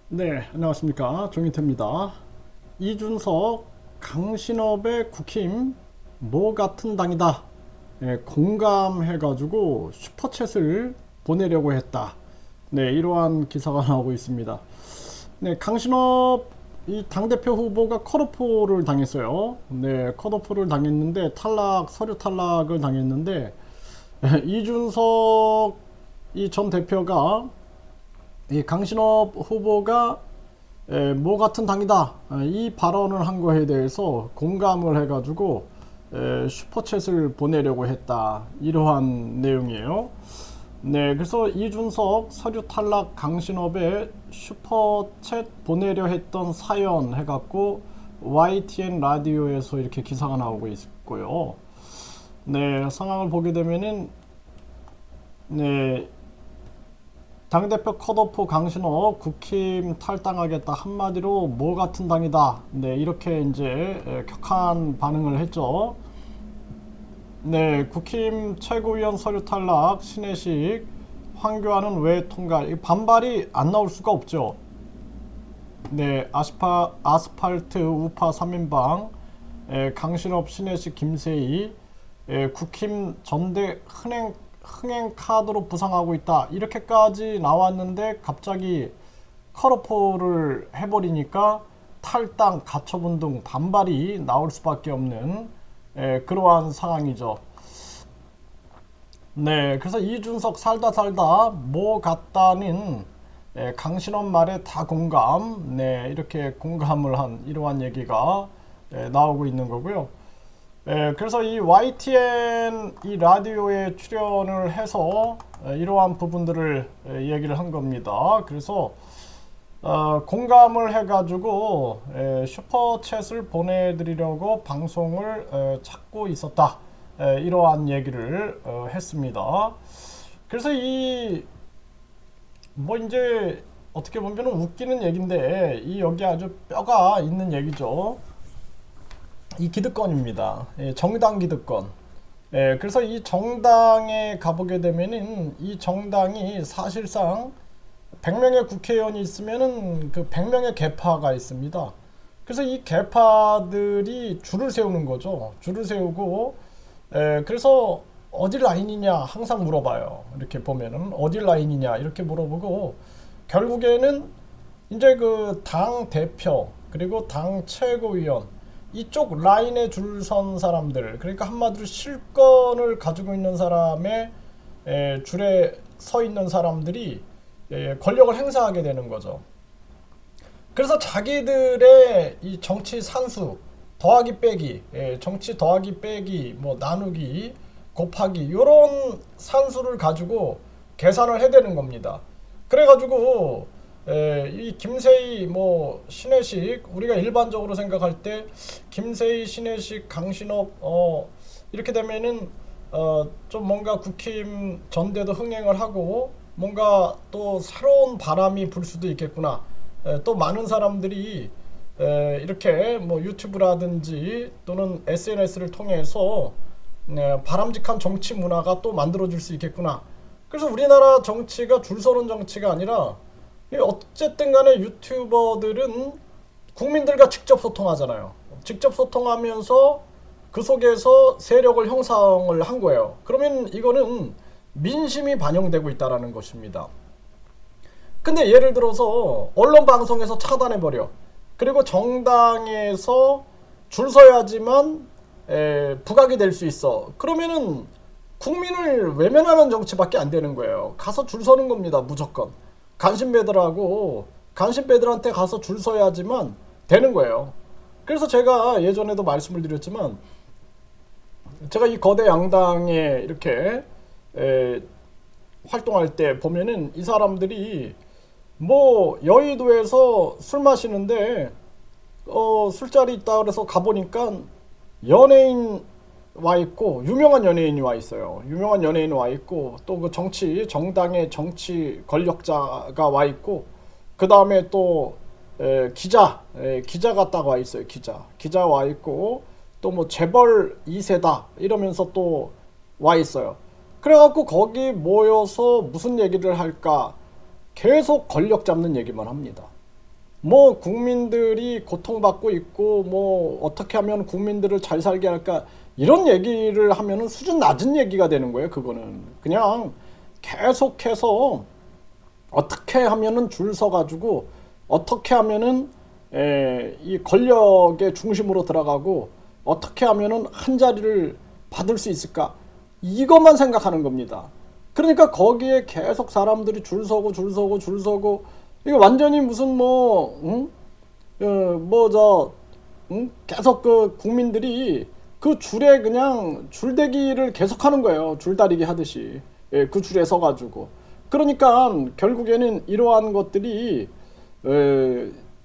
네, 안녕하십니까. 종이태입니다. 이준석, 강신업의 국힘, 뭐 같은 당이다. 공감해가지고 슈퍼챗을 보내려고 했다. 네, 이러한 기사가 나오고 있습니다. 네, 강신업 이 당대표 후보가 컷오프를 당했어요. 네, 컷오프를 당했는데 서류 탈락을 당했는데, 이준석 이 전 대표가 이 강신업 후보가 뭐 같은 당이다 이 발언을 한 거에 대해서 공감을 해가지고 슈퍼챗을 보내려고 했다 이러한 내용이에요. 네, 그래서 이준석 서류 탈락 강신업에 슈퍼챗 보내려 했던 사연 해갖고 YTN 라디오에서 이렇게 기사가 나오고 있고요. 네, 상황을 보게 되면은 네, 당대표 컷오프 강신업 국힘 탈당하겠다 한마디로 뭐 같은 당이다. 네, 이렇게 이제 격한 반응을 했죠. 네, 국힘 최고위원 서류 탈락 신혜식 황교안은 왜 통과? 반발이 안 나올 수가 없죠. 네, 아스팔트 우파 3인방 강신업 신혜식 김세희 국힘 전대 흥행 카드로 부상하고 있다 이렇게까지 나왔는데 갑자기 컷오프를 해버리니까 탈당, 가처분 등 반발이 나올 수밖에 없는 그러한 상황이죠. 네, 그래서 이준석 살다 살다 뭐 같다는 강신업 말에 다 공감, 네, 이렇게 공감을 한 이러한 얘기가 나오고 있는 거고요. 그래서 이 YTN 이 라디오에 출연을 해서 이러한 부분들을 얘기를 한 겁니다. 그래서 공감을 해가지고 슈퍼챗을 보내드리려고 방송을 찾고 있었다. 이러한 얘기를 했습니다. 그래서 뭐 이제 어떻게 보면 웃기는 얘기인데 여기 아주 뼈가 있는 얘기죠. 이 기득권입니다. 정당 기득권. 그래서 이 정당에 가보게 되면은 이 정당이 사실상 100명의 국회의원이 있으면은 그 100명의 계파가 있습니다. 그래서 이 계파들이 줄을 세우는 거죠. 줄을 세우고 그래서 어디 라인이냐 항상 물어봐요. 이렇게 보면은 어디 라인이냐 이렇게 물어보고 결국에는 이제 그 당 대표 그리고 당 최고위원 이쪽 라인에 줄 선 사람들 그러니까 한마디로 실권을 가지고 있는 사람의 줄에 서 있는 사람들이 권력을 행사하게 되는 거죠. 그래서 자기들의 이 정치 산수 더하기 빼기 정치 더하기 빼기 뭐 나누기 곱하기 이런 산수를 가지고 계산을 해대는 겁니다. 그래가지고 이 김세희 뭐 신혜식 우리가 일반적으로 생각할 때 김세희 신혜식 강신업 이렇게 되면은 좀 뭔가 국힘 전대도 흥행을 하고 뭔가 또 새로운 바람이 불 수도 있겠구나. 또 많은 사람들이 이렇게 뭐 유튜브라든지 또는 SNS를 통해서 바람직한 정치 문화가 또 만들어질 수 있겠구나. 그래서 우리나라 정치가 줄 서는 정치가 아니라 어쨌든 간에 유튜버들은 국민들과 직접 소통하잖아요. 직접 소통하면서 그 속에서 세력을 형성을 한 거예요. 그러면 이거는 민심이 반영되고 있다는 것입니다. 근데 예를 들어서 언론 방송에서 차단해버려. 그리고 정당에서 줄 서야지만 부각이 될 수 있어. 그러면은 국민을 외면하는 정치밖에 안 되는 거예요. 가서 줄 서는 겁니다. 무조건. 간신배들한테 가서 줄 서야지만 되는 거예요. 그래서 제가 예전에도 말씀을 드렸지만 제가 이 거대 양당에 이렇게 활동할 때 보면은 이 사람들이 뭐 여의도에서 술 마시는데 술자리 있다 그래서 가보니까 연예인 와 있고 유명한 연예인이 와 있어요. 유명한 연예인 와 있고 또 그 정당의 정치 권력자가 와 있고 그 다음에 또 기자가 딱 와 있어요. 기자 와 있고 또 뭐 재벌 2세다 이러면서 또 와 있어요. 그래갖고 거기 모여서 무슨 얘기를 할까 계속 권력 잡는 얘기만 합니다. 뭐 국민들이 고통받고 있고 뭐 어떻게 하면 국민들을 잘 살게 할까 이런 얘기를 하면은 수준 낮은 얘기가 되는 거예요. 그거는 그냥 계속해서 어떻게 하면은 줄 서가지고 어떻게 하면은 이 권력의 중심으로 들어가고 어떻게 하면은 한 자리를 받을 수 있을까 이것만 생각하는 겁니다. 그러니까 거기에 계속 사람들이 줄 서고 줄 서고 줄 서고 이거 완전히 무슨 뭐 응? 계속 그 국민들이 그 줄에 그냥 줄대기를 계속하는 거예요. 줄다리기 하듯이 그 줄에 서가지고 그러니까 결국에는 이러한 것들이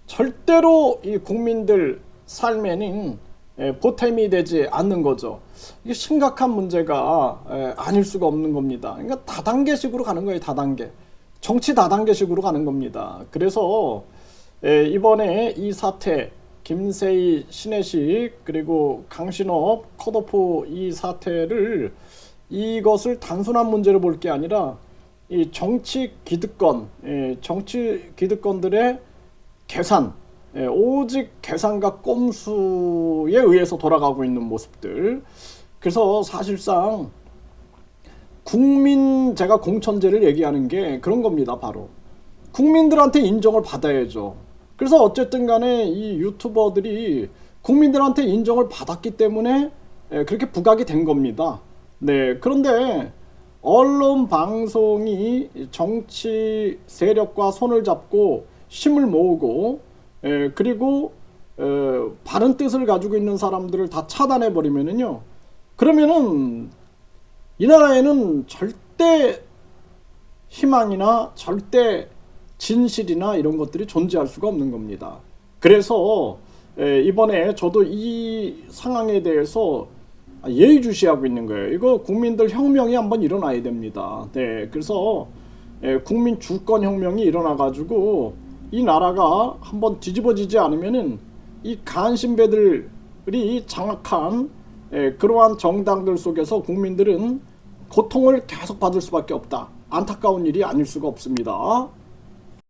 절대로 이 국민들 삶에는 보탬이 되지 않는 거죠. 이게 심각한 문제가 아닐 수가 없는 겁니다. 그러니까 다단계식으로 가는 거예요. 다단계. 정치 다단계식으로 가는 겁니다. 그래서 이번에 이 사태 김세희, 신혜식 그리고 강신업, 컷오프 이 사태를 이것을 단순한 문제로 볼 게 아니라 이 정치 기득권, 정치 기득권들의 계산, 오직 계산과 꼼수에 의해서 돌아가고 있는 모습들. 그래서 사실상 제가 공천제를 얘기하는 게 그런 겁니다. 바로 국민들한테 인정을 받아야죠. 그래서 어쨌든 간에 이 유튜버들이 국민들한테 인정을 받았기 때문에 그렇게 부각이 된 겁니다. 네, 그런데 언론 방송이 정치 세력과 손을 잡고 힘을 모으고 그리고 바른 뜻을 가지고 있는 사람들을 다 차단해 버리면은요. 그러면은 이 나라에는 절대 희망이나 절대 진실이나 이런 것들이 존재할 수가 없는 겁니다. 그래서 이번에 저도 이 상황에 대해서 예의주시하고 있는 거예요. 이거 국민들 혁명이 한번 일어나야 됩니다. 네, 그래서 국민 주권 혁명이 일어나가지고 이 나라가 한번 뒤집어지지 않으면은 이 간신배들이 장악한 그러한 정당들 속에서 국민들은 고통을 계속 받을 수밖에 없다. 안타까운 일이 아닐 수가 없습니다.